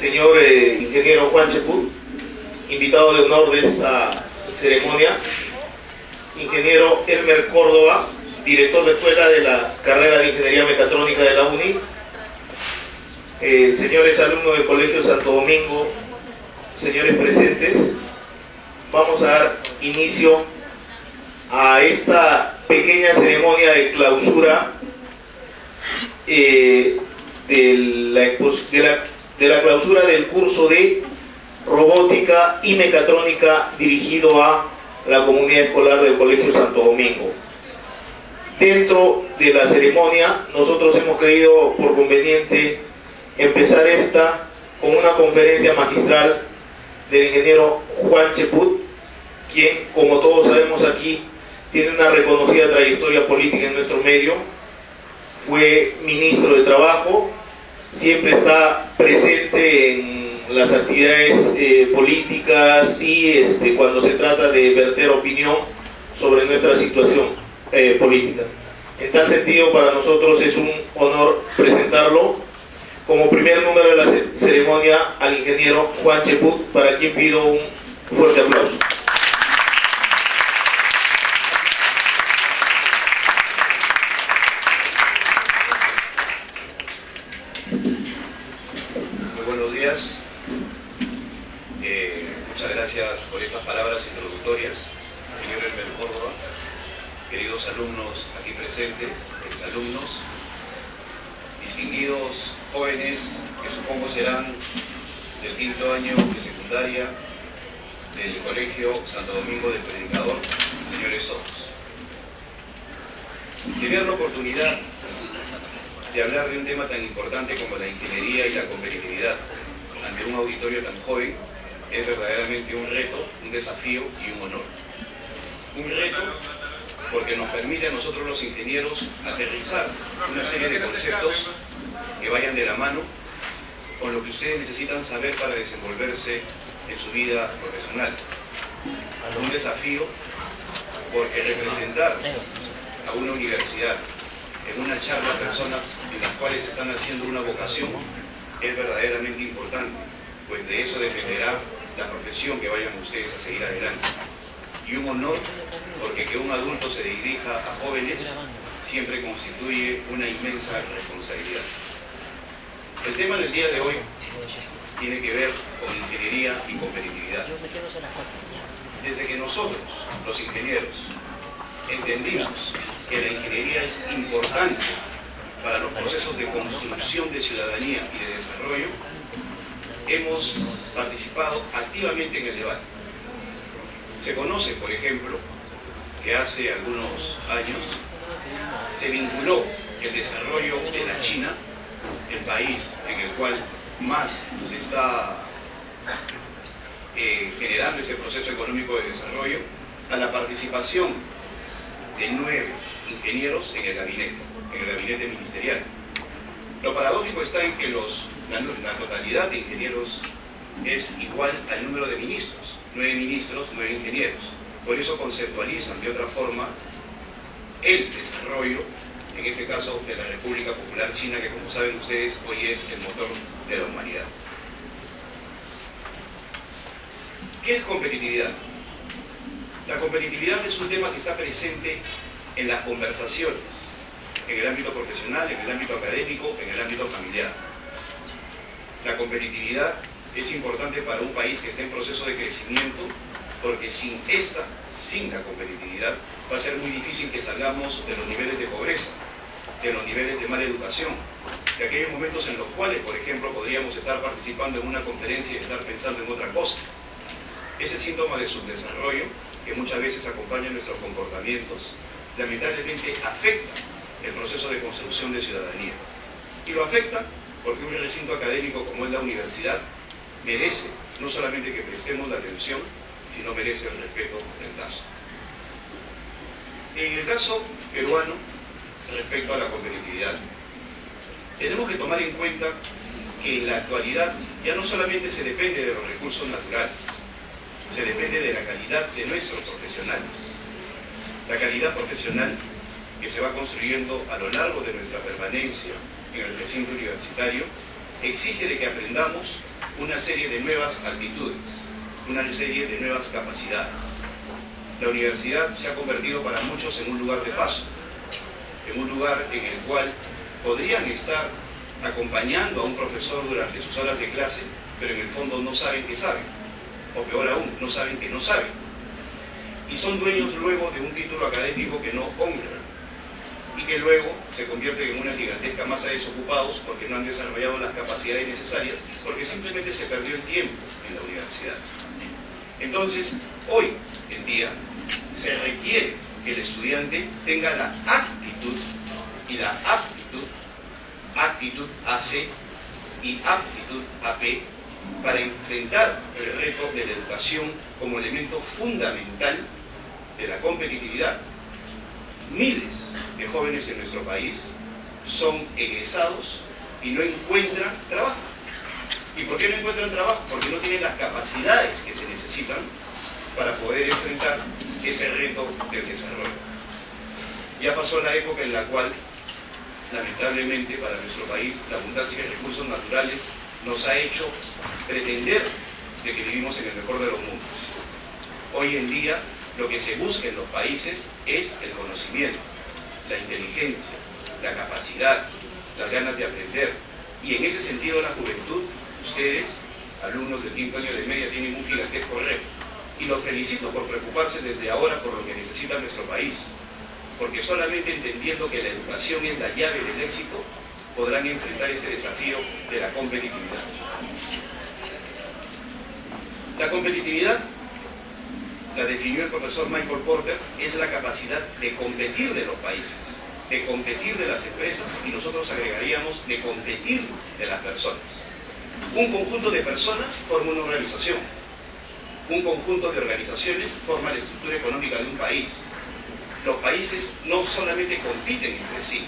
señor ingeniero Juan Cheput, invitado de honor de esta ceremonia, ingeniero Elmer Córdoba, director de escuela de la carrera de Ingeniería Mecatrónica de la UNI, señores alumnos del Colegio Santo Domingo, señores presentes, vamos a dar inicio a esta pequeña ceremonia de clausura de la clausura del curso de robótica y mecatrónica dirigido a la comunidad escolar del Colegio Santo Domingo. Dentro de la ceremonia nosotros hemos creído por conveniente empezar esta con una conferencia magistral del ingeniero Juan Cheput, quien, como todos sabemos aquí, tiene una reconocida trayectoria política en nuestro medio. Fue ministro de Trabajo, siempre está presente en las actividades políticas y cuando se trata de verter opinión sobre nuestra situación política. En tal sentido, para nosotros es un honor presentarlo como primer número de la ceremonia al ingeniero Juan Cheput, para quien pido un fuerte aplauso. Muy buenos días. Muchas gracias por estas palabras introductorias, señor Elmer Córdoba, queridos alumnos aquí presentes, exalumnos, distinguidos jóvenes que supongo serán del quinto año de secundaria del Colegio Santo Domingo del Predicador, señores todos. Tener la oportunidad de hablar de un tema tan importante como la ingeniería y la competitividad ante un auditorio tan joven es verdaderamente un reto, un desafío y un honor. Un reto porque nos permite a nosotros los ingenieros aterrizar una serie de conceptos que vayan de la mano con lo que ustedes necesitan saber para desenvolverse en su vida profesional. Un desafío porque representar a una universidad en una charla a personas en las cuales están haciendo una vocación es verdaderamente importante, pues de eso dependerá la profesión que vayan ustedes a seguir adelante. Y un honor porque que un adulto se dirija a jóvenes siempre constituye una inmensa responsabilidad. El tema del día de hoy tiene que ver con ingeniería y competitividad. Desde que nosotros, los ingenieros, entendimos que la ingeniería es importante para los procesos de construcción de ciudadanía y de desarrollo, hemos participado activamente en el debate. Se conoce, por ejemplo, que hace algunos años se vinculó el desarrollo de la China, el país en el cual más se está generando este proceso económico de desarrollo, a la participación de 9 ingenieros en el gabinete ministerial. Lo paradójico está en que la totalidad de ingenieros es igual al número de ministros, 9 ministros, 9 ingenieros. Por eso conceptualizan de otra forma el desarrollo, en este caso de la República Popular China, que como saben ustedes hoy es el motor de la humanidad. ¿Qué es competitividad? La competitividad es un tema que está presente en las conversaciones, en el ámbito profesional, en el ámbito académico, en el ámbito familiar. La competitividad es importante para un país que está en proceso de crecimiento, porque sin la competitividad, va a ser muy difícil que salgamos de los niveles de pobreza, de los niveles de mala educación, de aquellos momentos en los cuales, por ejemplo, podríamos estar participando en una conferencia y estar pensando en otra cosa. Ese síntoma de subdesarrollo, que muchas veces acompaña nuestros comportamientos, lamentablemente afecta el proceso de construcción de ciudadanía. Y lo afecta porque un recinto académico como es la universidad merece no solamente que prestemos la atención, sino merece el respeto del caso. En el caso peruano, respecto a la competitividad, tenemos que tomar en cuenta que en la actualidad ya no solamente se depende de los recursos naturales, se depende de la calidad de nuestros profesionales. La calidad profesional que se va construyendo a lo largo de nuestra permanencia en el recinto universitario exige de que aprendamos una serie de nuevas actitudes, una serie de nuevas capacidades. La universidad se ha convertido para muchos en un lugar de paso, en un lugar en el cual podrían estar acompañando a un profesor durante sus horas de clase, pero en el fondo no saben que saben, o peor aún, no saben que no saben. Y son dueños luego de un título académico que no honran, y que luego se convierte en una gigantesca masa de desocupados porque no han desarrollado las capacidades necesarias, porque simplemente se perdió el tiempo en la universidad. Entonces, hoy en día, se requiere que el estudiante tenga la actitud y la aptitud, actitud AC y aptitud AP, para enfrentar el reto de la educación como elemento fundamental de la competitividad. Miles de jóvenes en nuestro país son egresados y no encuentran trabajo. ¿Y por qué no encuentran trabajo? Porque no tienen las capacidades que se necesitan para poder enfrentar ese reto del desarrollo. Ya pasó la época en la cual, lamentablemente para nuestro país, la abundancia de recursos naturales nos ha hecho pretender de que vivimos en el mejor de los mundos. Hoy en día, lo que se busca en los países es el conocimiento, la inteligencia, la capacidad, las ganas de aprender. Y en ese sentido, la juventud, ustedes, alumnos del quinto año de media, tienen un gigantesco reto. Y los felicito por preocuparse desde ahora por lo que necesita nuestro país, porque solamente entendiendo que la educación es la llave del éxito, podrán enfrentar este desafío de la competitividad. La competitividad, la definió el profesor Michael Porter, es la capacidad de competir de los países, de competir de las empresas, y nosotros agregaríamos de competir de las personas. Un conjunto de personas forma una organización. Un conjunto de organizaciones forma la estructura económica de un país. Los países no solamente compiten entre sí,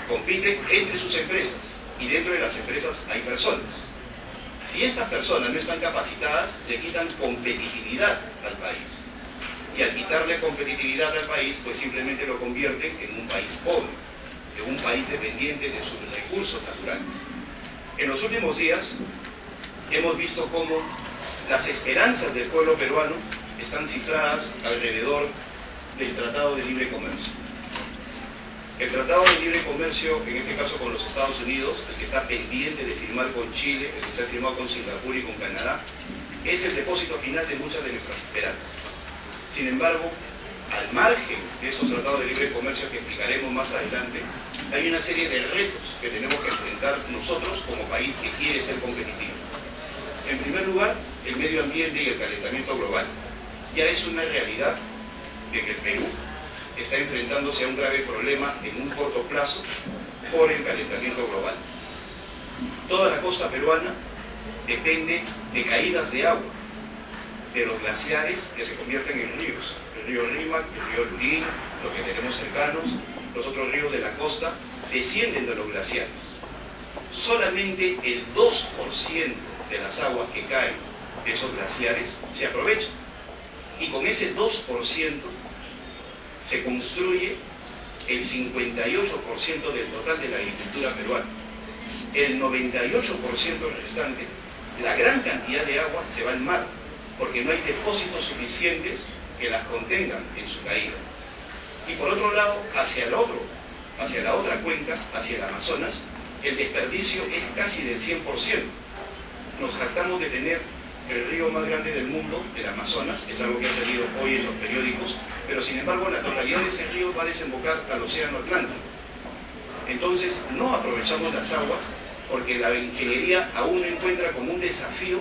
compiten entre sus empresas, y dentro de las empresas hay personas. Si estas personas no están capacitadas, le quitan competitividad al país. Y al quitarle competitividad al país, pues simplemente lo convierten en un país pobre, en un país dependiente de sus recursos naturales. En los últimos días hemos visto cómo las esperanzas del pueblo peruano están cifradas alrededor del Tratado de Libre Comercio. El Tratado de Libre Comercio, en este caso con los Estados Unidos, el que está pendiente de firmar con Chile, el que se ha firmado con Singapur y con Canadá, es el depósito final de muchas de nuestras esperanzas. Sin embargo, al margen de esos tratados de libre comercio que explicaremos más adelante, hay una serie de retos que tenemos que enfrentar nosotros como país que quiere ser competitivo. En primer lugar, el medio ambiente y el calentamiento global. Ya es una realidad de que el Perú está enfrentándose a un grave problema en un corto plazo por el calentamiento global. Toda la costa peruana depende de caídas de agua, de los glaciares que se convierten en ríos. El río Rímac, el río Lurín, los que tenemos cercanos, los otros ríos de la costa, descienden de los glaciares. Solamente el 2% de las aguas que caen de esos glaciares se aprovechan. Y con ese 2% se construye el 58% del total de la agricultura peruana. El 98% restante, la gran cantidad de agua se va al mar, porque no hay depósitos suficientes que las contengan en su caída. Y por otro lado, hacia la otra cuenca, hacia el Amazonas, el desperdicio es casi del 100%. Nos jactamos de tener el río más grande del mundo, el Amazonas, es algo que ha salido hoy en los periódicos, pero sin embargo la totalidad de ese río va a desembocar al océano Atlántico. Entonces no aprovechamos las aguas porque la ingeniería aún no encuentra como un desafío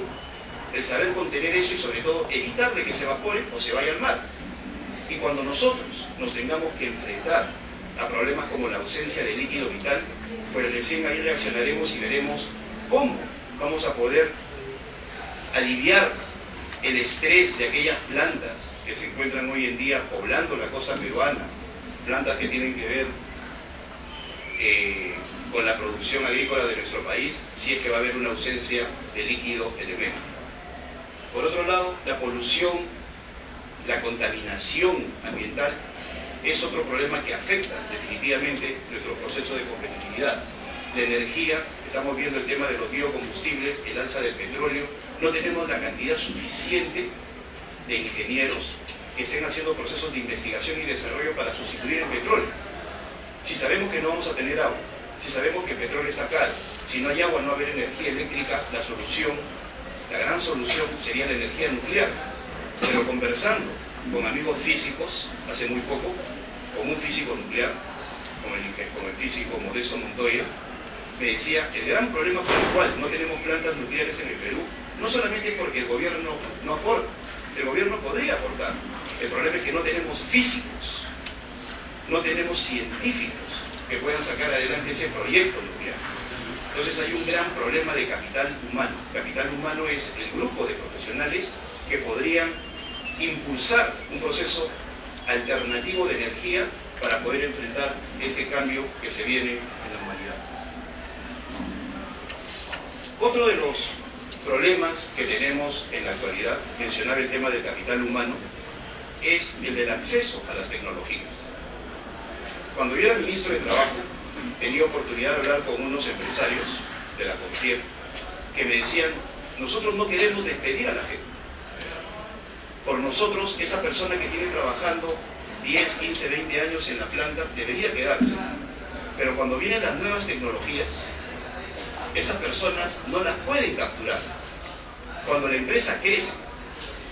el saber contener eso y sobre todo evitar de que se evapore o se vaya al mar. Y cuando nosotros nos tengamos que enfrentar a problemas como la ausencia de líquido vital, pues recién ahí reaccionaremos y veremos cómo vamos a poder aliviar el estrés de aquellas plantas que se encuentran hoy en día poblando la costa peruana, plantas que tienen que ver con la producción agrícola de nuestro país, si es que va a haber una ausencia de líquido elemento. Por otro lado, la polución, la contaminación ambiental es otro problema que afecta definitivamente nuestro proceso de competitividad. la energía, estamos viendo el tema de los biocombustibles, el alza del petróleo, no tenemos la cantidad suficiente de ingenieros que estén haciendo procesos de investigación y desarrollo para sustituir el petróleo. Si sabemos que no vamos a tener agua, si sabemos que el petróleo está caro, si no hay agua no va a haber energía eléctrica, la solución, la gran solución sería la energía nuclear. Pero conversando con amigos físicos, hace muy poco, con un físico nuclear, con el físico Modesto Montoya, me decía que el gran problema por el cual no tenemos plantas nucleares en el Perú, no solamente es porque el gobierno no aporta, el gobierno podría aportar, el problema es que no tenemos físicos, no tenemos científicos que puedan sacar adelante ese proyecto nuclear. Entonces hay un gran problema de capital humano. Capital humano es el grupo de profesionales que podrían impulsar un proceso alternativo de energía para poder enfrentar este cambio que se viene en la humanidad. Otro de los problemas que tenemos en la actualidad, mencionar el tema del capital humano, es el del acceso a las tecnologías. Cuando yo era ministro de Trabajo, tenía oportunidad de hablar con unos empresarios de la CONFIEP que me decían, nosotros no queremos despedir a la gente. Por nosotros, esa persona que tiene trabajando 10, 15, 20 años en la planta debería quedarse. Pero cuando vienen las nuevas tecnologías, esas personas no las pueden capturar. Cuando la empresa crece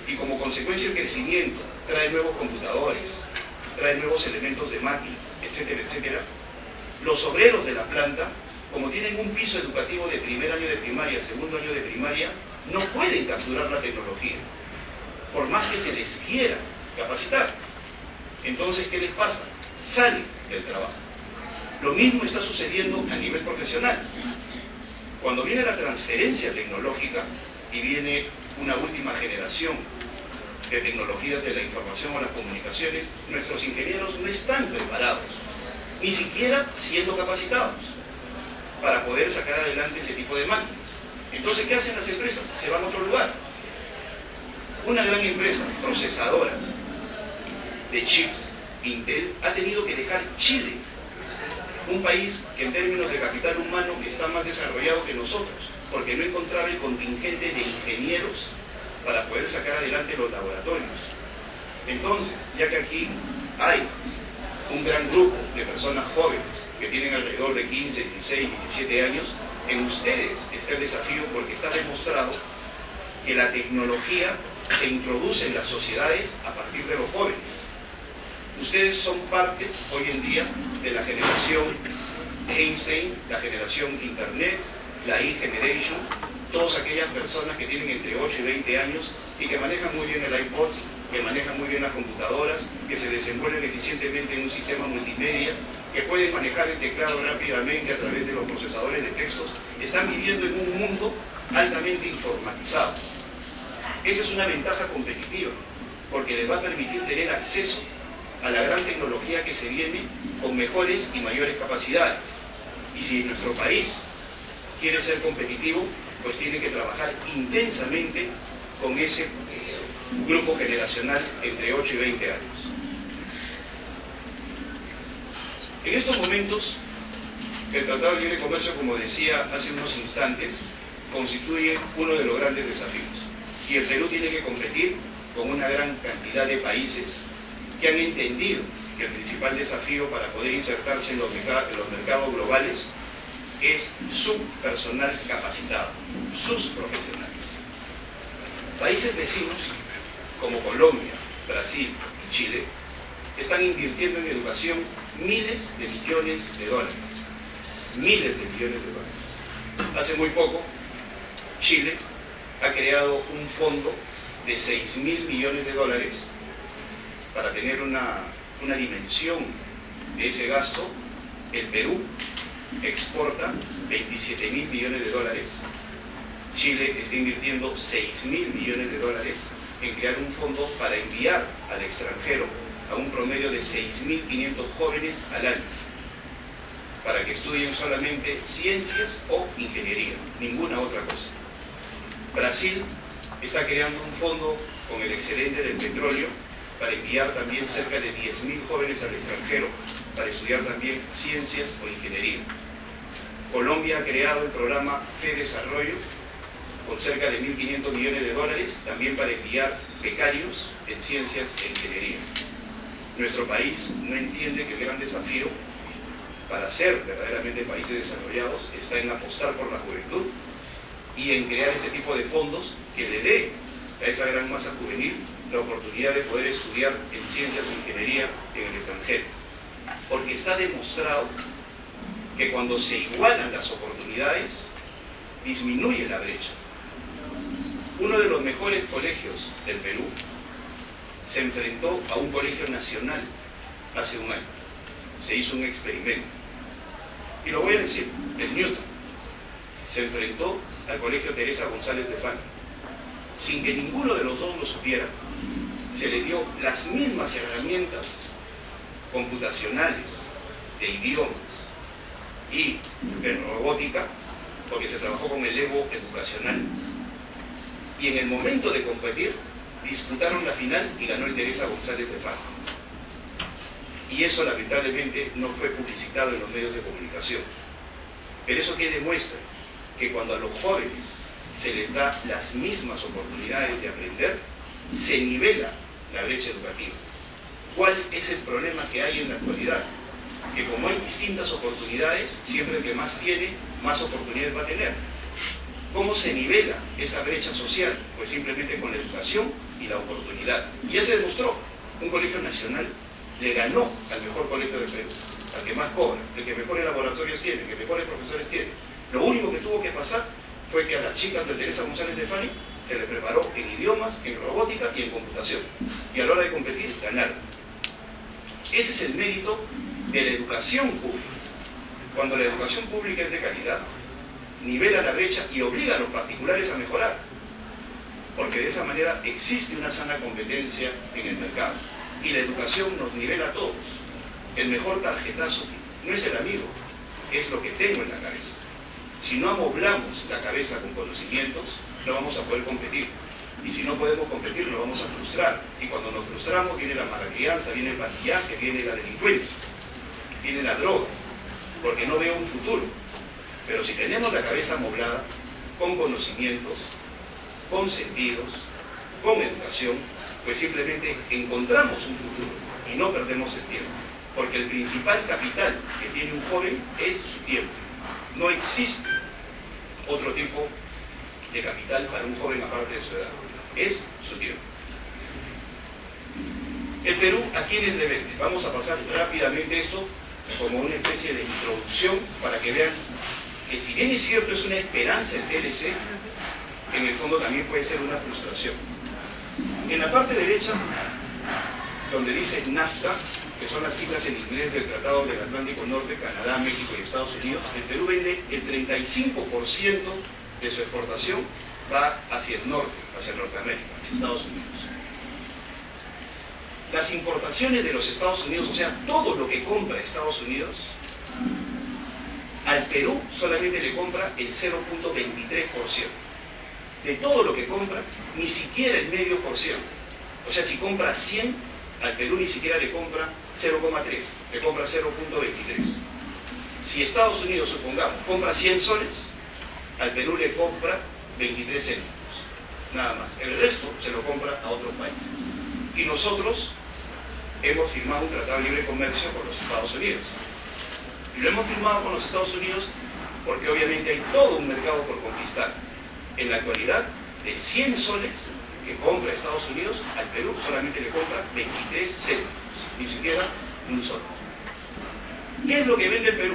y como consecuencia el crecimiento trae nuevos computadores, trae nuevos elementos de máquinas, etcétera, etcétera, los obreros de la planta, como tienen un piso educativo de primer año de primaria, segundo año de primaria, no pueden capturar la tecnología, por más que se les quiera capacitar. Entonces, ¿qué les pasa? Salen del trabajo. Lo mismo está sucediendo a nivel profesional. Cuando viene la transferencia tecnológica y viene una última generación de tecnologías de la información o las comunicaciones, nuestros ingenieros no están preparados, ni siquiera siendo capacitados, para poder sacar adelante ese tipo de máquinas. Entonces, ¿qué hacen las empresas? Se van a otro lugar. Una gran empresa procesadora de chips, Intel, ha tenido que dejar Chile, un país que en términos de capital humano está más desarrollado que nosotros, porque no encontraba el contingente de ingenieros para poder sacar adelante los laboratorios. Entonces, ya que aquí hay un gran grupo de personas jóvenes que tienen alrededor de 15, 16, 17 años, en ustedes está el desafío porque está demostrado que la tecnología se introduce en las sociedades a partir de los jóvenes. Ustedes son parte, hoy en día, de la generación Einstein, la generación Internet, la E-Generation, todas aquellas personas que tienen entre 8 y 20 años y que manejan muy bien el iPod, que manejan muy bien las computadoras, que se desenvuelven eficientemente en un sistema multimedia, que pueden manejar el teclado rápidamente a través de los procesadores de textos, están viviendo en un mundo altamente informatizado. Esa es una ventaja competitiva, porque les va a permitir tener acceso a la gran tecnología que se viene con mejores y mayores capacidades. Y si nuestro país quiere ser competitivo, pues tiene que trabajar intensamente con ese grupo generacional entre 8 y 20 años. En estos momentos, el Tratado de Libre Comercio, como decía hace unos instantes, constituye uno de los grandes desafíos. Y el Perú tiene que competir con una gran cantidad de países que han entendido que el principal desafío para poder insertarse en los mercados globales es su personal capacitado, sus profesionales. Países vecinos como Colombia, Brasil y Chile están invirtiendo en educación miles de millones de dólares. Miles de millones de dólares. Hace muy poco, Chile ha creado un fondo de 6.000 millones de dólares. Para tener una dimensión de ese gasto, el Perú exporta 27.000 millones de dólares. Chile está invirtiendo 6.000 millones de dólares en crear un fondo para enviar al extranjero a un promedio de 6.500 jóvenes al año, para que estudien solamente ciencias o ingeniería, ninguna otra cosa. Brasil está creando un fondo con el excedente del petróleo para enviar también cerca de 10.000 jóvenes al extranjero para estudiar también ciencias o ingeniería. Colombia ha creado el programa FEDesarrollo con cerca de 1.500 millones de dólares, también para enviar becarios en ciencias e ingeniería. Nuestro país no entiende que el gran desafío para ser verdaderamente países desarrollados está en apostar por la juventud y en crear ese tipo de fondos que le dé a esa gran masa juvenil la oportunidad de poder estudiar en ciencias o ingeniería en el extranjero. Porque está demostrado que cuando se igualan las oportunidades, disminuye la brecha. Uno de los mejores colegios del Perú se enfrentó a un colegio nacional hace un año. Se hizo un experimento. Y lo voy a decir, el Newton se enfrentó al colegio Teresa González de Falla. Sin que ninguno de los dos lo supiera, se le dio las mismas herramientas computacionales, de idiomas y de robótica, porque se trabajó con el Lego educacional. Y en el momento de competir, disputaron la final y ganó el Teresa González de Falla. Y eso lamentablemente no fue publicitado en los medios de comunicación. Pero eso que demuestra que cuando a los jóvenes se les da las mismas oportunidades de aprender, se nivela la brecha educativa. ¿Cuál es el problema que hay en la actualidad? Que como hay distintas oportunidades, siempre el que más tiene, más oportunidades va a tener. ¿Cómo se nivela esa brecha social? Pues simplemente con la educación y la oportunidad. Y ya se demostró, un colegio nacional le ganó al mejor colegio del Perú, al que más cobra, el que mejores laboratorios tiene, el que mejores profesores tiene. Lo único que tuvo que pasar fue que a las chicas de Teresa González de Falla se les preparó en idiomas, en robótica y en computación. Y a la hora de competir, ganaron. Ese es el mérito de la educación pública. Cuando la educación pública es de calidad, nivela la brecha y obliga a los particulares a mejorar. Porque de esa manera existe una sana competencia en el mercado. Y la educación nos nivela a todos. El mejor tarjetazo no es el amigo, es lo que tengo en la cabeza. Si no amoblamos la cabeza con conocimientos, no vamos a poder competir. Y si no podemos competir, nos vamos a frustrar. Y cuando nos frustramos, viene la mala crianza, viene el pandilleaje, viene la delincuencia, viene la droga, porque no veo un futuro. Pero si tenemos la cabeza amoblada, con conocimientos, con sentidos, con educación, pues simplemente encontramos un futuro y no perdemos el tiempo. Porque el principal capital que tiene un joven es su tiempo. No existe otro tipo de capital para un joven aparte de su edad. Es su tiempo. El Perú, ¿a quiénes le vende? Vamos a pasar rápidamente esto como una especie de introducción para que vean que si bien es cierto es una esperanza el TLC, en el fondo también puede ser una frustración. En la parte derecha, donde dice NAFTA, que son las siglas en inglés del Tratado del Atlántico Norte, Canadá, México y Estados Unidos, el Perú vende el 35% de su exportación va hacia el norte, hacia Norteamérica, hacia Estados Unidos. Las importaciones de los Estados Unidos, o sea, todo lo que compra Estados Unidos, al Perú solamente le compra el 0.23%. De todo lo que compra, ni siquiera el 0,5%. O sea, si compra 100, al Perú ni siquiera le compra 0,3, le compra 0.23. Si Estados Unidos, supongamos, compra 100 soles, al Perú le compra 23 céntimos, nada más. El resto se lo compra a otros países. Y nosotros hemos firmado un tratado de libre comercio con los Estados Unidos. Y lo hemos firmado con los Estados Unidos porque obviamente hay todo un mercado por conquistar. En la actualidad, de 100 soles que compra Estados Unidos, al Perú solamente le compra 23 céntimos, ni siquiera un sol. ¿Qué es lo que vende el Perú?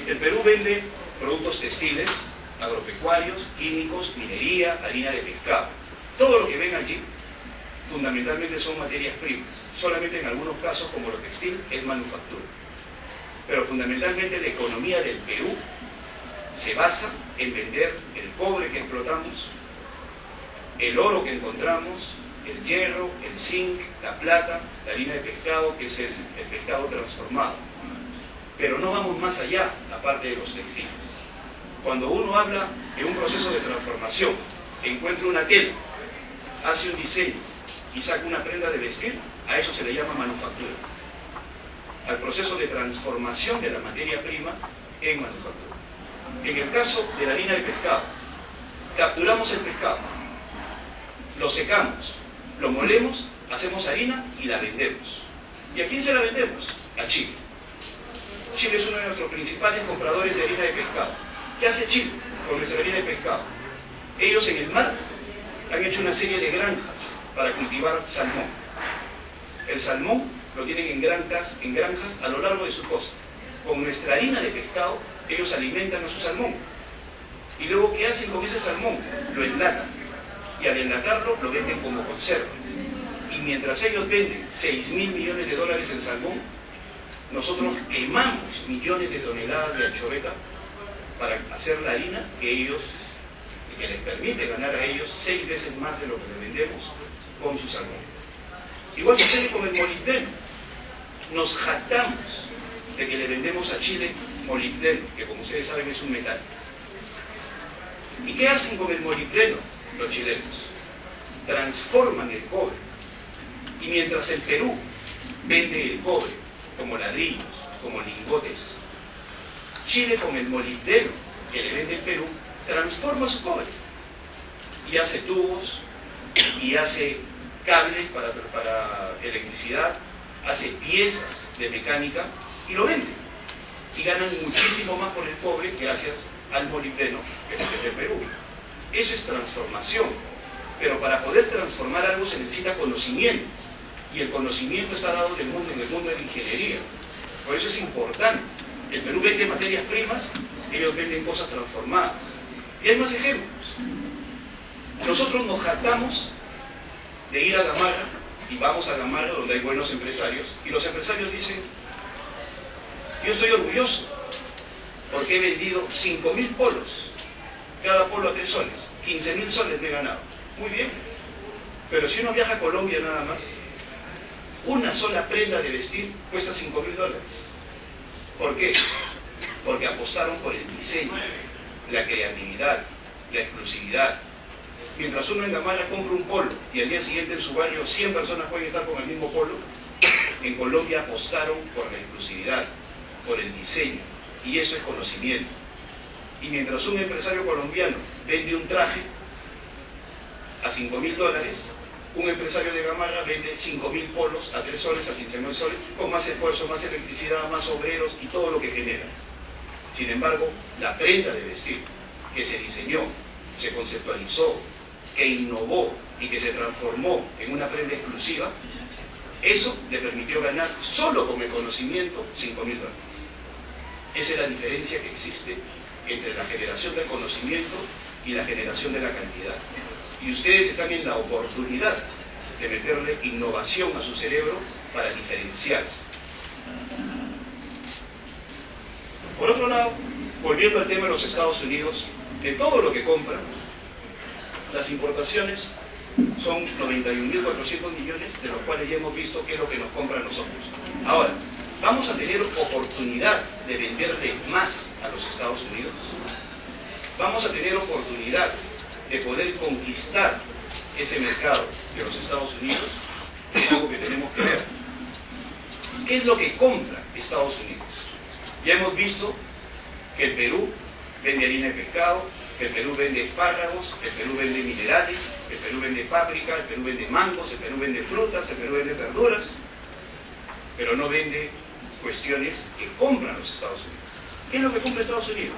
El Perú vende productos textiles, agropecuarios, químicos, minería, harina de pescado. Todo lo que ven allí fundamentalmente son materias primas. Solamente en algunos casos, como lo textil, es manufactura. Pero fundamentalmente la economía del Perú se basa en vender el cobre que explotamos, el oro que encontramos, el hierro, el zinc, la plata, la harina de pescado, que es el pescado transformado. Pero no vamos más allá, aparte de los textiles. Cuando uno habla de un proceso de transformación, encuentra una tela, hace un diseño y saca una prenda de vestir, a eso se le llama manufactura. Al proceso de transformación de la materia prima, en manufactura. En el caso de la harina de pescado, capturamos el pescado, lo secamos, lo molemos, hacemos harina y la vendemos. ¿Y a quién se la vendemos? A Chile. Chile es uno de nuestros principales compradores de harina de pescado. ¿Qué hace Chile con nuestra harina de pescado? Ellos en el mar han hecho una serie de granjas para cultivar salmón. El salmón lo tienen en granjas a lo largo de su costa. Con nuestra harina de pescado, ellos alimentan a su salmón. Y luego, ¿qué hacen con ese salmón? Lo enlatan. Y al enlatarlo, lo venden como conserva. Y mientras ellos venden 6.000 millones de dólares en salmón, nosotros quemamos millones de toneladas de anchoveta para hacer la harina que les permite ganar a ellos 6 veces más de lo que le vendemos con su salmón. Igual sucede con el molibdeno. Nos jactamos de que le vendemos a Chile molibdeno, que como ustedes saben es un metal. ¿Y qué hacen con el molibdeno los chilenos? Transforman el cobre. Y mientras el Perú vende el cobre como ladrillos, como lingotes, Chile con el molibdeno que le vende el Perú transforma su cobre y hace tubos y hace cables para electricidad, hace piezas de mecánica y lo vende. Y ganan muchísimo más por el cobre gracias al molibdeno que le vende el Perú. Eso es transformación. Pero para poder transformar algo se necesita conocimiento. Y el conocimiento está dado en el mundo de la ingeniería. Por eso es importante. El Perú vende materias primas, ellos venden cosas transformadas. Y hay más ejemplos. Nosotros nos jactamos de ir a Gamarra, y vamos a Gamarra donde hay buenos empresarios, y los empresarios dicen, yo estoy orgulloso porque he vendido 5.000 polos, cada polo a 3 soles, 15.000 soles me he ganado. Muy bien, pero si uno viaja a Colombia nada más, una sola prenda de vestir cuesta $5.000. ¿Por qué? Porque apostaron por el diseño, la creatividad, la exclusividad. Mientras uno en Gamarra compra un polo y al día siguiente en su barrio 100 personas pueden estar con el mismo polo, en Colombia apostaron por la exclusividad, por el diseño, y eso es conocimiento. Y mientras un empresario colombiano vende un traje a $5.000, un empresario de Gamarra vende 5.000 polos a 3 soles, a 15.000 soles, con más esfuerzo, más electricidad, más obreros y todo lo que genera. Sin embargo, la prenda de vestir que se diseñó, se conceptualizó, que innovó y que se transformó en una prenda exclusiva, eso le permitió ganar solo con el conocimiento $5.000. Esa es la diferencia que existe entre la generación del conocimiento y la generación de la cantidad. Y ustedes están en la oportunidad de meterle innovación a su cerebro para diferenciarse. Por otro lado, volviendo al tema de los Estados Unidos, de todo lo que compran, las importaciones son 91.400 millones, de los cuales ya hemos visto qué es lo que nos compran nosotros. Ahora, ¿vamos a tener oportunidad de venderle más a los Estados Unidos? ¿Vamos a tener oportunidad de poder conquistar ese mercado de los Estados Unidos? Es algo que tenemos que ver. ¿Qué es lo que compra Estados Unidos? Ya hemos visto que el Perú vende harina de pescado, que el Perú vende espárragos, que el Perú vende minerales, que el Perú vende páprica, el Perú vende mangos, el Perú vende frutas, el Perú vende verduras, pero no vende cuestiones que compran los Estados Unidos. ¿Qué es lo que compra Estados Unidos?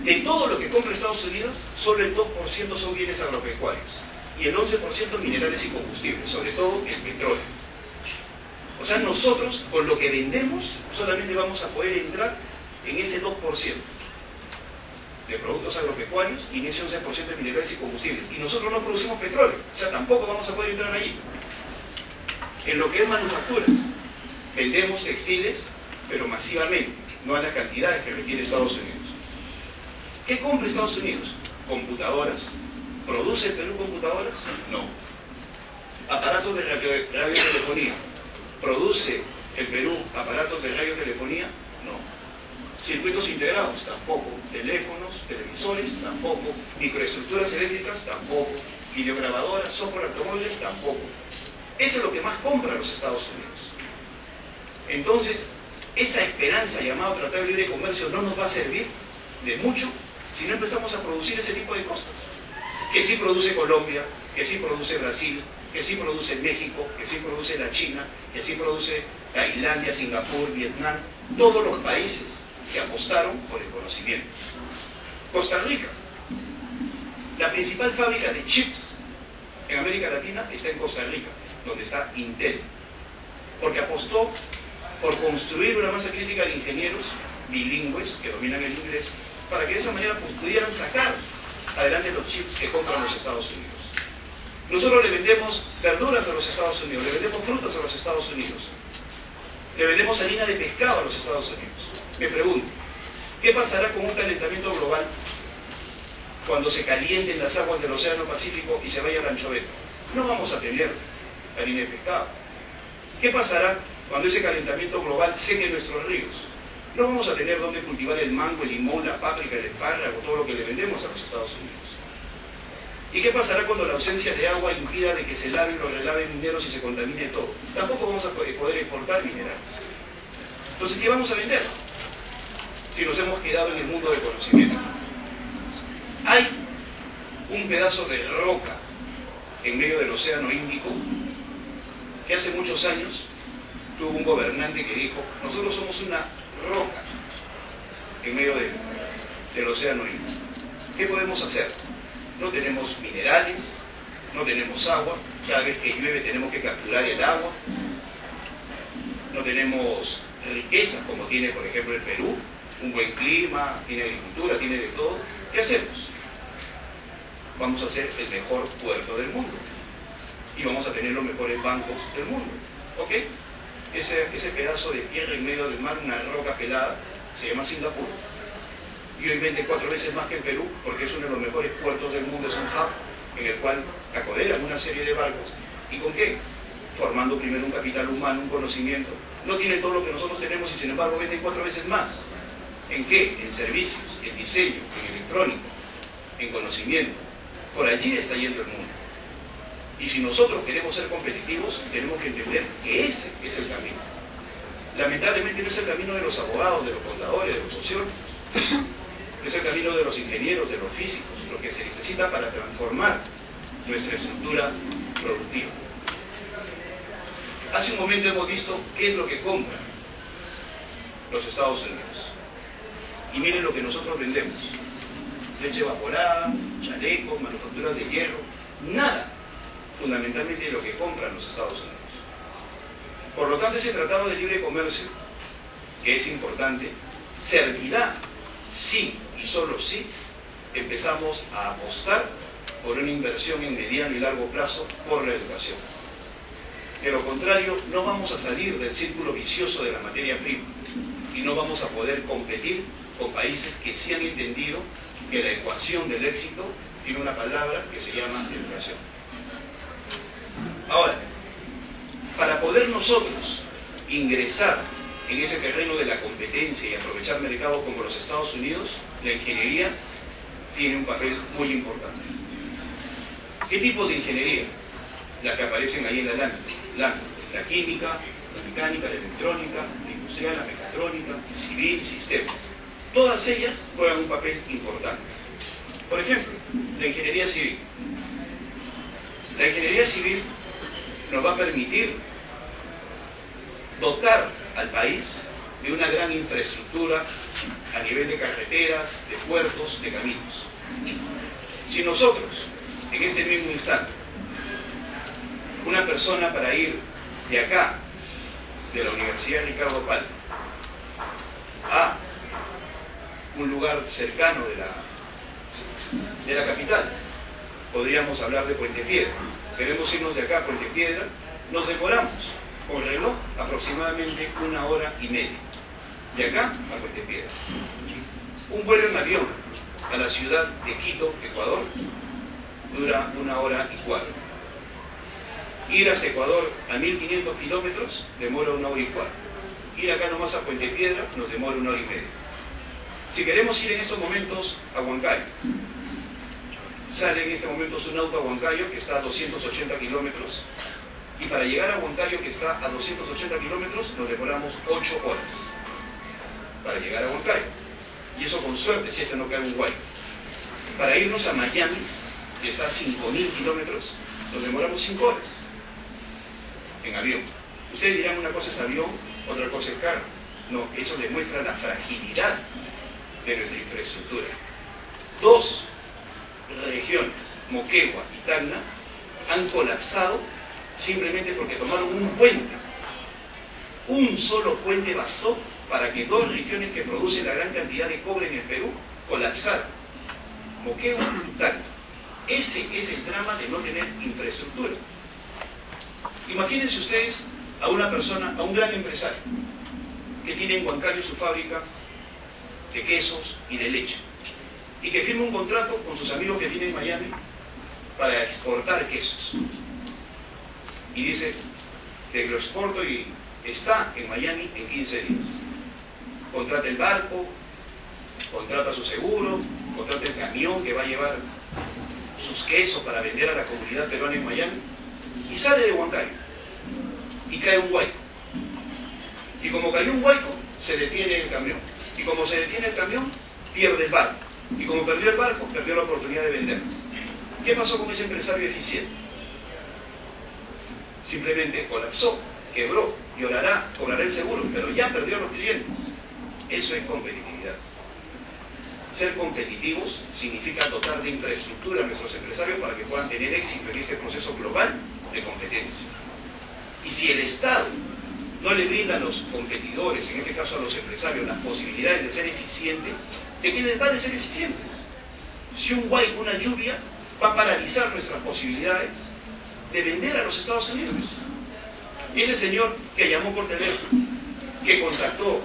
De todo lo que compra Estados Unidos, solo el 2% son bienes agropecuarios y el 11% minerales y combustibles, sobre todo el petróleo. O sea, nosotros con lo que vendemos solamente vamos a poder entrar en ese 2% de productos agropecuarios y en ese 11% de minerales y combustibles. Y nosotros no producimos petróleo, o sea, tampoco vamos a poder entrar allí. En lo que es manufacturas, vendemos textiles, pero masivamente, no a las cantidades que requiere Estados Unidos. ¿Qué compra Estados Unidos? Computadoras. ¿Produce el Perú computadoras? No. ¿Aparatos de radiotelefonía? ¿Produce el Perú aparatos de radiotelefonía? No. ¿Circuitos integrados? Tampoco. ¿Teléfonos, televisores? Tampoco. ¿Microestructuras eléctricas? Tampoco. ¿Videograbadoras, software, automóviles? Tampoco. Eso es lo que más compran los Estados Unidos. Entonces, esa esperanza llamada Tratado de Libre Comercio no nos va a servir de mucho si no empezamos a producir ese tipo de cosas. Que sí produce Colombia, que sí produce Brasil, que sí produce México, que sí produce la China, que sí produce Tailandia, Singapur, Vietnam, todos los países que apostaron por el conocimiento. Costa Rica, la principal fábrica de chips en América Latina está en Costa Rica, donde está Intel, porque apostó por construir una masa crítica de ingenieros bilingües que dominan el inglés, para que de esa manera pudieran sacar adelante los chips que compran los Estados Unidos. Nosotros le vendemos verduras a los Estados Unidos, le vendemos frutas a los Estados Unidos, le vendemos harina de pescado a los Estados Unidos. Me pregunto, ¿qué pasará con un calentamiento global cuando se calienten las aguas del Océano Pacífico y se vaya la anchoveta? No vamos a tener harina de pescado. ¿Qué pasará cuando ese calentamiento global seque nuestros ríos? No vamos a tener donde cultivar el mango, el limón, la páprica, el espárrago, todo lo que le vendemos a los Estados Unidos. ¿Y qué pasará cuando la ausencia de agua impida de que se laven o relaven mineros y se contamine todo? Tampoco vamos a poder exportar minerales. Entonces, ¿qué vamos a vender? Si nos hemos quedado en el mundo del conocimiento. Hay un pedazo de roca en medio del Océano Índico que hace muchos años tuvo un gobernante que dijo: nosotros somos una roca en medio del Océano Índico. ¿Qué podemos hacer? No tenemos minerales, no tenemos agua, cada vez que llueve tenemos que capturar el agua, no tenemos riquezas como tiene por ejemplo el Perú, un buen clima, tiene agricultura, tiene de todo. ¿Qué hacemos? Vamos a ser el mejor puerto del mundo y vamos a tener los mejores bancos del mundo, ¿ok? Ese pedazo de tierra en medio del mar, una roca pelada, se llama Singapur. Y hoy vende 4 veces más que en Perú, porque es uno de los mejores puertos del mundo, es un hub en el cual acoderan una serie de barcos. ¿Y con qué? Formando primero un capital humano, un conocimiento. No tiene todo lo que nosotros tenemos y sin embargo vende 4 veces más. ¿En qué? En servicios, en diseño, en electrónica, en conocimiento. Por allí está yendo el mundo. Y si nosotros queremos ser competitivos, tenemos que entender que ese es el camino. Lamentablemente no es el camino de los abogados, de los contadores, de los sociólogos. Es el camino de los ingenieros, de los físicos, lo que se necesita para transformar nuestra estructura productiva. Hace un momento hemos visto qué es lo que compran los Estados Unidos. Y miren lo que nosotros vendemos. Leche evaporada, chalecos, manufacturas de hierro, nada fundamentalmente de lo que compran los Estados Unidos. Por lo tanto, ese tratado de libre comercio, que es importante, servirá sí y solo si empezamos a apostar por una inversión en mediano y largo plazo por la educación. De lo contrario, no vamos a salir del círculo vicioso de la materia prima y no vamos a poder competir con países que sí han entendido que la ecuación del éxito tiene una palabra que se llama educación. Ahora, para poder nosotros ingresar en ese terreno de la competencia y aprovechar mercados como los Estados Unidos, la ingeniería tiene un papel muy importante. ¿Qué tipos de ingeniería? Las que aparecen ahí en la lámina. La química, la mecánica, la electrónica, la industrial, la mecatrónica, civil, sistemas. Todas ellas juegan un papel importante. Por ejemplo, la ingeniería civil. La ingeniería civil nos va a permitir dotar al país de una gran infraestructura a nivel de carreteras, de puertos, de caminos. Si nosotros, en este mismo instante, una persona para ir de acá, de la Universidad Ricardo Palma, a un lugar cercano de la capital, podríamos hablar de Puente Piedra. Queremos irnos de acá a Puente Piedra, nos demoramos con reloj aproximadamente 1 hora y media. De acá a Puente Piedra. Un vuelo en avión a la ciudad de Quito, Ecuador, dura 1 hora y 4. Ir hasta Ecuador a 1500 kilómetros demora 1 hora y 4. Ir acá nomás a Puente Piedra nos demora 1 hora y media. Si queremos ir en estos momentos a Huancayo, sale en estos momentos un auto a Huancayo que está a 280 kilómetros y para llegar a Huancayo que está a 280 kilómetros nos demoramos 8 horas. para llegar a Huancayo. Y eso con suerte, si es que no cae un Huayco. Para irnos a Miami, que está a 5.000 kilómetros, nos demoramos 5 horas en avión. Ustedes dirán, una cosa es avión, otra cosa es carro. No, eso demuestra la fragilidad de nuestra infraestructura. 2 regiones, Moquegua y Tacna, han colapsado simplemente porque tomaron un puente. Un solo puente bastó para que 2 regiones que producen la gran cantidad de cobre en el Perú colapsaran. Moquegua y Tacna. Ese es el drama de no tener infraestructura. Imagínense ustedes a una persona, a un gran empresario, que tiene en Huancayo su fábrica de quesos y de leche, y que firma un contrato con sus amigos que tiene en Miami para exportar quesos. Y dice, te lo exporto y está en Miami en 15 días. Contrata el barco, contrata su seguro, contrata el camión que va a llevar sus quesos para vender a la comunidad peruana en Miami, y sale de Huancayo y cae un Huayco. Y como cayó un Huayco, se detiene el camión. Y como se detiene el camión, pierde el barco. Y como perdió el barco, perdió la oportunidad de vender. ¿Qué pasó con ese empresario eficiente? Simplemente colapsó, quebró, llorará, cobrará el seguro, pero ya perdió a los clientes. Eso es competitividad. Ser competitivos significa dotar de infraestructura a nuestros empresarios para que puedan tener éxito en este proceso global de competencia. Y si el Estado no le brinda a los competidores, en este caso a los empresarios, las posibilidades de ser eficientes, ¿de qué les vale ser eficientes? Si un Huayco, una lluvia, va a paralizar nuestras posibilidades de vender a los Estados Unidos. Y ese señor que llamó por teléfono, que contactó,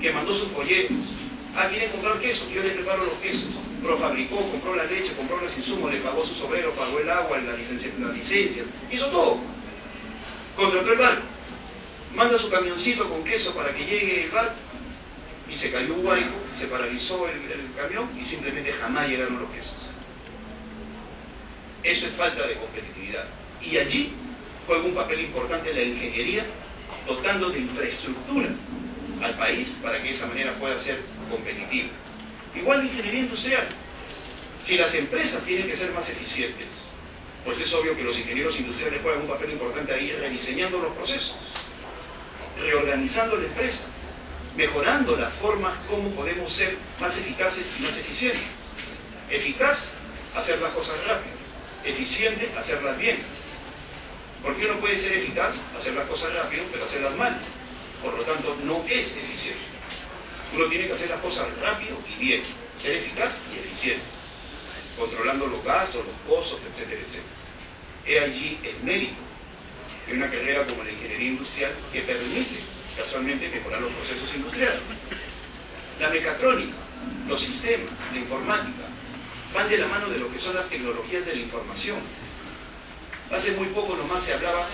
que mandó sus folletos, quieren comprar queso, yo les preparo los quesos, profabricó, compró la leche, compró los insumos, le pagó sus obreros, pagó el agua, las licencias, hizo todo. Contrató el barco, manda su camioncito con queso para que llegue el barco, y se cayó un Huayco, se paralizó el camión y simplemente jamás llegaron los quesos. Eso es falta de competitividad. Y allí juega un papel importante la ingeniería, dotando de infraestructura al país para que de esa manera pueda ser competitivo. Igual la ingeniería industrial. Si las empresas tienen que ser más eficientes, pues es obvio que los ingenieros industriales juegan un papel importante ahí, rediseñando los procesos, reorganizando la empresa, mejorando las formas como podemos ser más eficaces y más eficientes. Eficaz, hacer las cosas rápido. Eficiente, hacerlas bien. Porque uno puede ser eficaz, hacer las cosas rápido, pero hacerlas mal. Por lo tanto, no es eficiente. Uno tiene que hacer las cosas rápido y bien, ser eficaz y eficiente, controlando los gastos, los costos, etcétera, etcétera. He allí el mérito de una carrera como la ingeniería industrial que permite casualmente mejorar los procesos industriales. La mecatrónica, los sistemas, la informática, van de la mano de lo que son las tecnologías de la información. Hace muy poco nomás se hablaba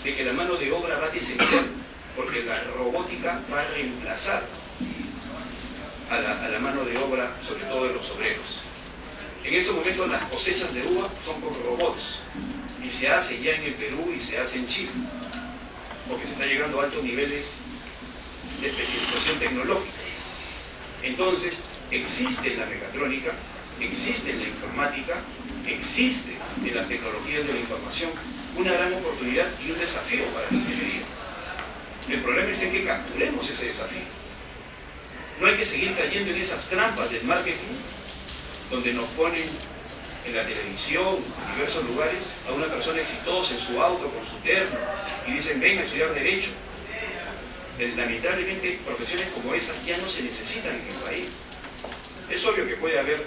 de que la mano de obra va a descender porque la robótica va a reemplazar a la mano de obra, sobre todo de los obreros. En estos momentos las cosechas de uva son con robots y se hace ya en el Perú y se hace en Chile, porque se está llegando a altos niveles de especialización tecnológica. Entonces, existe en la mecatrónica, existe en la informática, existe en las tecnologías de la información una gran oportunidad y un desafío para la ingeniería. El problema es que capturemos ese desafío. No hay que seguir cayendo en esas trampas del marketing donde nos ponen en la televisión, en diversos lugares, a una persona exitosa en su auto, con su terno, y dicen, ven a estudiar Derecho. Lamentablemente, profesiones como esas ya no se necesitan en el país. Es obvio que puede haber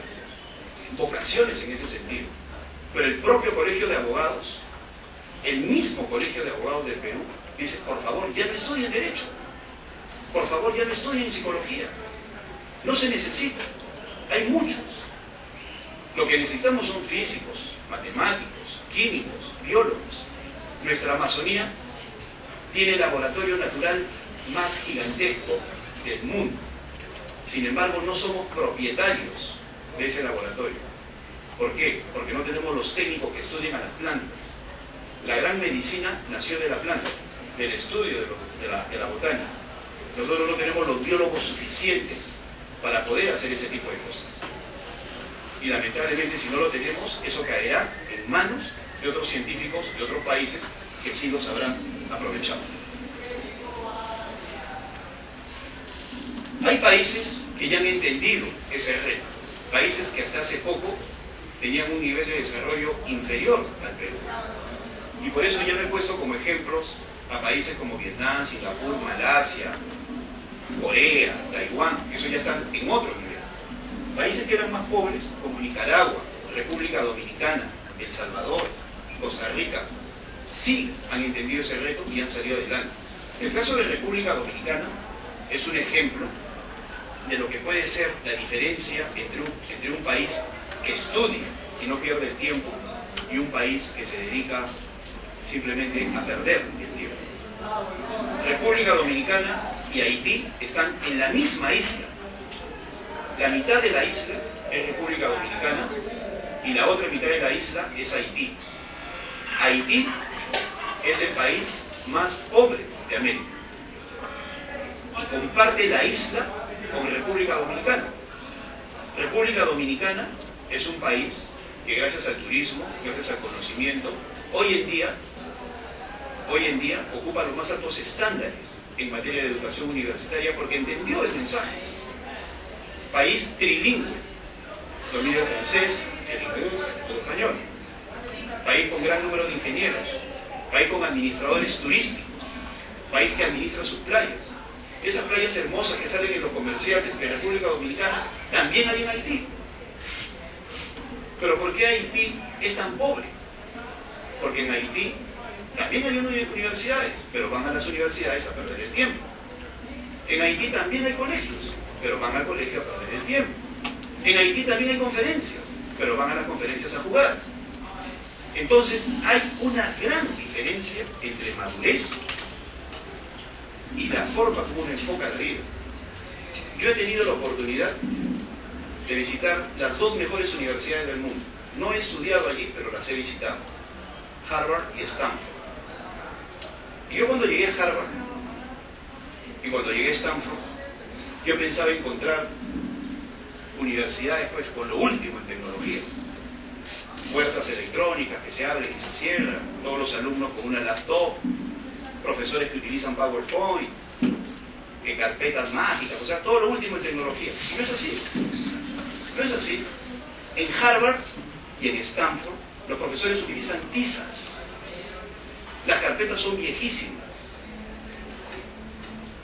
vocaciones en ese sentido, pero el propio Colegio de Abogados, el mismo Colegio de Abogados del Perú, dice, por favor, ya no estudien Derecho, por favor, ya no estudien Psicología, no se necesita, hay muchos. Lo que necesitamos son físicos, matemáticos, químicos, biólogos. Nuestra Amazonía tiene el laboratorio natural más gigantesco del mundo. Sin embargo, no somos propietarios de ese laboratorio. ¿Por qué? Porque no tenemos los técnicos que estudian a las plantas. La gran medicina nació de la planta, del estudio de la botánica. Nosotros no tenemos los biólogos suficientes para poder hacer ese tipo de cosas. Y lamentablemente, si no lo tenemos, eso caerá en manos de otros científicos de otros países que sí los habrán aprovechado. Hay países que ya han entendido ese reto, países que hasta hace poco tenían un nivel de desarrollo inferior al Perú. Y por eso ya me he puesto como ejemplos a países como Vietnam, Singapur, Malasia, Corea, Taiwán, que eso ya están en otro nivel. Países que eran más pobres, como Nicaragua, República Dominicana, El Salvador, Costa Rica, sí han entendido ese reto y han salido adelante. El caso de República Dominicana es un ejemplo de lo que puede ser la diferencia entre un país que estudia y no pierde el tiempo y un país que se dedica simplemente a perder el tiempo. República Dominicana y Haití están en la misma isla. La mitad de la isla es República Dominicana y la otra mitad de la isla es Haití. Haití es el país más pobre de América y comparte la isla con República Dominicana. República Dominicana es un país que gracias al turismo, gracias al conocimiento, hoy en día ocupa los más altos estándares en materia de educación universitaria porque entendió el mensaje. País trilingüe, domina el francés, el inglés, el español. País con gran número de ingenieros, país con administradores turísticos, país que administra sus playas. Esas playas hermosas que salen en los comerciales de República Dominicana también hay en Haití. Pero ¿por qué Haití es tan pobre? Porque en Haití también hay universidades, pero van a las universidades a perder el tiempo. En Haití también hay colegios, pero van al colegio a perder el tiempo. En Haití también hay conferencias, pero van a las conferencias a jugar. Entonces hay una gran diferencia entre madurez y la forma como uno enfoca la vida. Yo he tenido la oportunidad de visitar las dos mejores universidades del mundo. No he estudiado allí, pero las he visitado. Harvard y Stanford. Y yo cuando llegué a Harvard y cuando llegué a Stanford, yo pensaba encontrar universidades pues con lo último en tecnología. Puertas electrónicas que se abren y se cierran, todos los alumnos con una laptop, profesores que utilizan PowerPoint, carpetas mágicas, o sea, todo lo último en tecnología. Y no es así. No es así. En Harvard y en Stanford, los profesores utilizan tizas. Las carpetas son viejísimas.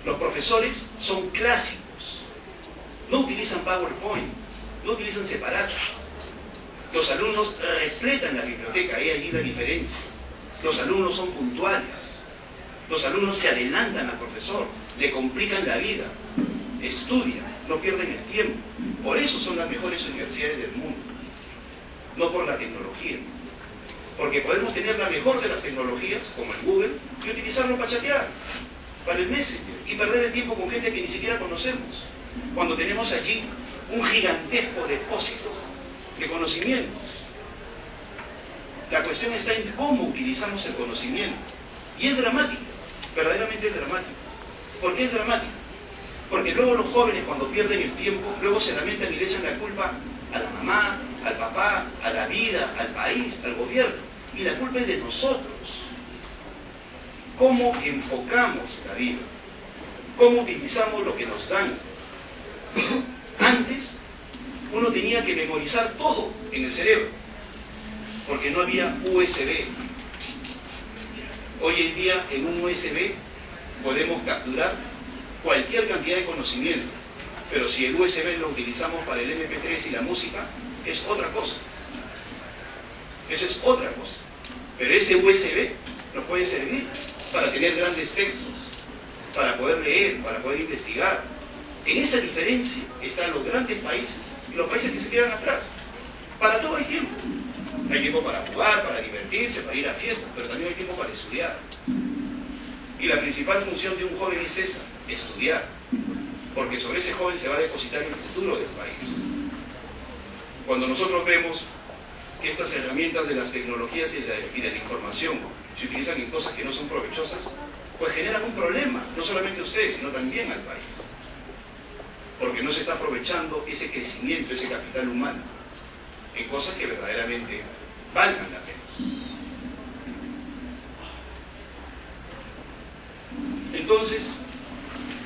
Los profesores son clásicos. No utilizan PowerPoint, no utilizan separatas. Los alumnos repletan la biblioteca, y allí la diferencia. Los alumnos son puntuales. Los alumnos se adelantan al profesor, le complican la vida, estudian, no pierden el tiempo. Por eso son las mejores universidades del mundo, no por la tecnología. Porque podemos tener la mejor de las tecnologías, como el Google, y utilizarlo para chatear, para el Messenger, y perder el tiempo con gente que ni siquiera conocemos, cuando tenemos allí un gigantesco depósito de conocimientos. La cuestión está en cómo utilizamos el conocimiento. Y es dramático, verdaderamente es dramático. ¿Por qué es dramático? Porque luego los jóvenes, cuando pierden el tiempo, luego se lamentan y le echan la culpa a la mamá, al papá, a la vida, al país, al gobierno. Y la culpa es de nosotros. ¿Cómo enfocamos la vida? ¿Cómo utilizamos lo que nos dan? Antes, uno tenía que memorizar todo en el cerebro, porque no había USB. Hoy en día, en un USB, podemos capturar cualquier cantidad de conocimiento, pero si el USB lo utilizamos para el MP3 y la música, es otra cosa. Eso es otra cosa. Pero ese USB nos puede servir para tener grandes textos, para poder leer, para poder investigar. En esa diferencia están los grandes países y los países que se quedan atrás. Para todo hay tiempo. Hay tiempo para jugar, para divertirse, para ir a fiestas, pero también hay tiempo para estudiar. Y la principal función de un joven es esa, estudiar. Porque sobre ese joven se va a depositar el futuro del país. Cuando nosotros vemos que estas herramientas de las tecnologías y de la información se utilizan en cosas que no son provechosas, pues generan un problema, no solamente a ustedes, sino también al país. Porque no se está aprovechando ese crecimiento, ese capital humano, en cosas que verdaderamente valgan la pena. Entonces,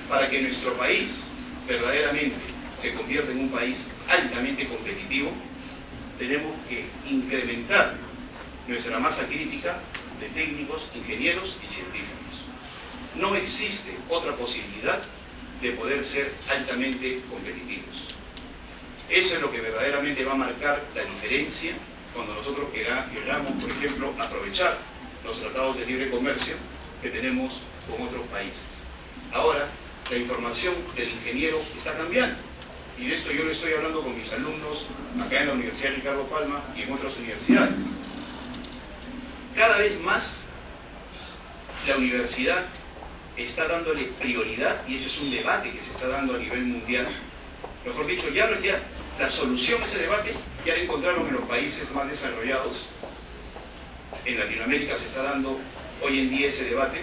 para que nuestro país verdaderamente se convierta en un país altamente competitivo, tenemos que incrementar nuestra masa crítica de técnicos, ingenieros y científicos. No existe otra posibilidad de poder ser altamente competitivos. Eso es lo que verdaderamente va a marcar la diferencia cuando nosotros queramos, por ejemplo, aprovechar los tratados de libre comercio que tenemos con otros países. Ahora, la información del ingeniero está cambiando. Y de esto yo lo estoy hablando con mis alumnos acá en la Universidad Ricardo Palma y en otras universidades. Cada vez más la universidad está dándole prioridad, y ese es un debate que se está dando a nivel mundial. Mejor dicho, ya la solución a ese debate ya la encontraron en los países más desarrollados. En Latinoamérica se está dando hoy en día ese debate,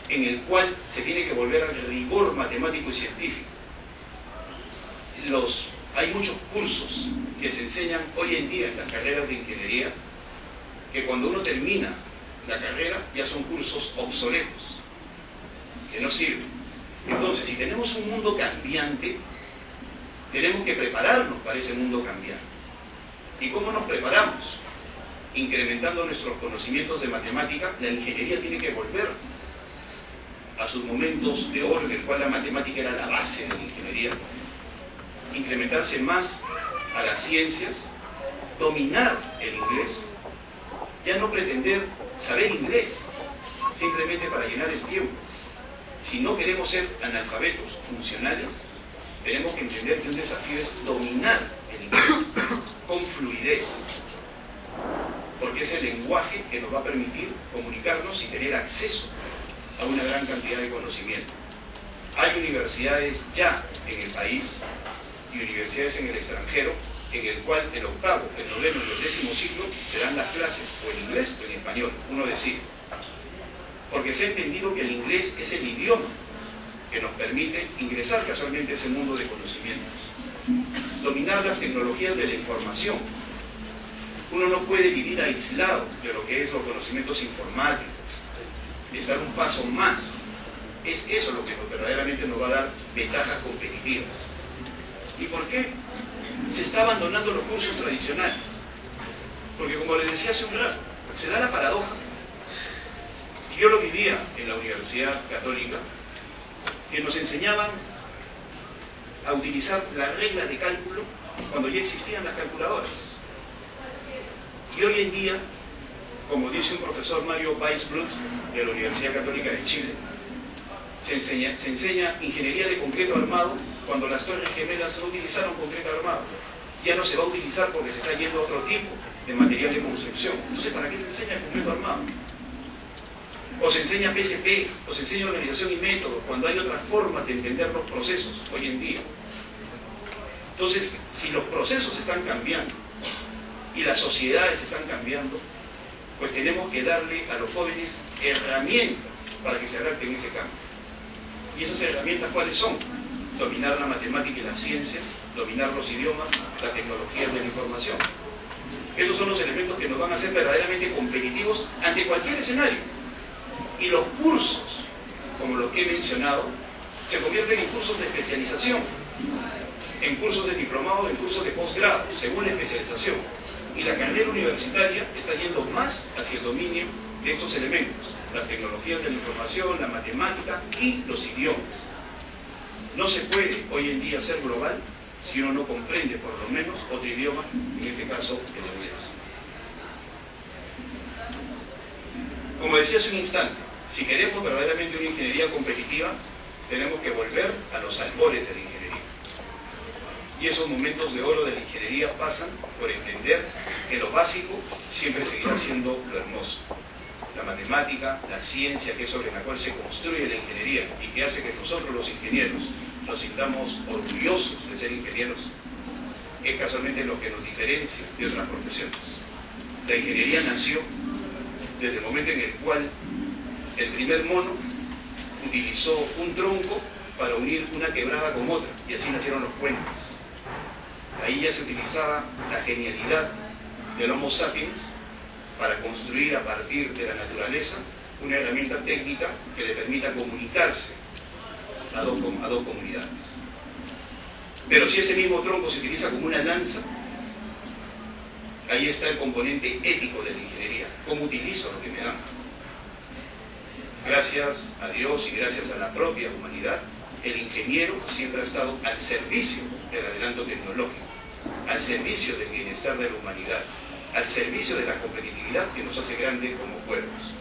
en el cual se tiene que volver al rigor matemático y científico. Hay muchos cursos que se enseñan hoy en día en las carreras de ingeniería, que cuando uno termina la carrera ya son cursos obsoletos, que no sirven. Entonces, si tenemos un mundo cambiante, tenemos que prepararnos para ese mundo cambiante. ¿Y cómo nos preparamos? Incrementando nuestros conocimientos de matemática. La ingeniería tiene que volver a sus momentos de oro, en el cual la matemática era la base de la ingeniería. Incrementarse más a las ciencias, dominar el inglés, ya no pretender saber inglés simplemente para llenar el tiempo. Si no queremos ser analfabetos funcionales, tenemos que entender que un desafío es dominar el inglés con fluidez, porque es el lenguaje que nos va a permitir comunicarnos y tener acceso a una gran cantidad de conocimiento. Hay universidades ya en el país y universidades en el extranjero en el cual el octavo, el noveno y el 10º ciclo se dan las clases o en inglés o en español, uno decide. Porque se ha entendido que el inglés es el idioma que nos permite ingresar casualmente a ese mundo de conocimientos. Dominar las tecnologías de la información. Uno no puede vivir aislado de lo que es los conocimientos informáticos, estar un paso más. Es eso lo que verdaderamente nos va a dar ventajas competitivas. ¿Y por qué? Se está abandonando los cursos tradicionales. Porque, como les decía hace un rato, se da la paradoja. Y yo lo vivía en la Universidad Católica, que nos enseñaban a utilizar la regla de cálculo cuando ya existían las calculadoras. Y hoy en día, como dice un profesor, Mario Weisblut, de la Universidad Católica de Chile, se enseña ingeniería de concreto armado cuando las Torres Gemelas no utilizaron concreto armado. Ya no se va a utilizar porque se está yendo a otro tipo de material de construcción. Entonces, ¿para qué se enseña concreto armado? O se enseña PSP, o se enseña organización y método, cuando hay otras formas de entender los procesos hoy en día. Entonces, si los procesos están cambiando y las sociedades están cambiando, pues tenemos que darle a los jóvenes herramientas para que se adapten a ese cambio. ¿Y esas herramientas cuáles son? Dominar la matemática y las ciencias, dominar los idiomas, las tecnologías de la información. Esos son los elementos que nos van a hacer verdaderamente competitivos ante cualquier escenario. Y los cursos, como los que he mencionado, se convierten en cursos de especialización, en cursos de diplomado, en cursos de posgrado, según la especialización. Y la carrera universitaria está yendo más hacia el dominio de estos elementos, las tecnologías de la información, la matemática y los idiomas. No se puede hoy en día ser global si uno no comprende por lo menos otro idioma, en este caso el inglés. Como decía hace un instante, si queremos verdaderamente una ingeniería competitiva, tenemos que volver a los albores de la ingeniería. Y esos momentos de oro de la ingeniería pasan por entender que lo básico siempre seguirá siendo lo hermoso. La matemática, la ciencia, que es sobre la cual se construye la ingeniería y que hace que nosotros los ingenieros nos sintamos orgullosos de ser ingenieros, es casualmente lo que nos diferencia de otras profesiones. La ingeniería nació desde el momento en el cual El primer mono utilizó un tronco para unir una quebrada con otra, y así nacieron los puentes. Ahí ya se utilizaba la genialidad del Homo sapiens para construir a partir de la naturaleza una herramienta técnica que le permita comunicarse a dos comunidades. Pero si ese mismo tronco se utiliza como una lanza, ahí está el componente ético de la ingeniería. ¿Cómo utilizo lo que me dan? Gracias a Dios y gracias a la propia humanidad, el ingeniero siempre ha estado al servicio del adelanto tecnológico, al servicio del bienestar de la humanidad, al servicio de la competitividad que nos hace grandes como pueblos.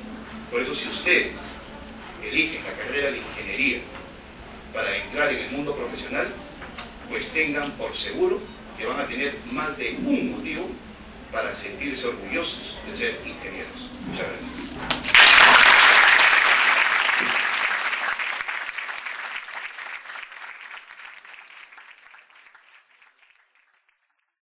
Por eso, si ustedes eligen la carrera de ingeniería para entrar en el mundo profesional, pues tengan por seguro que van a tener más de un motivo para sentirse orgullosos de ser ingenieros. Muchas gracias.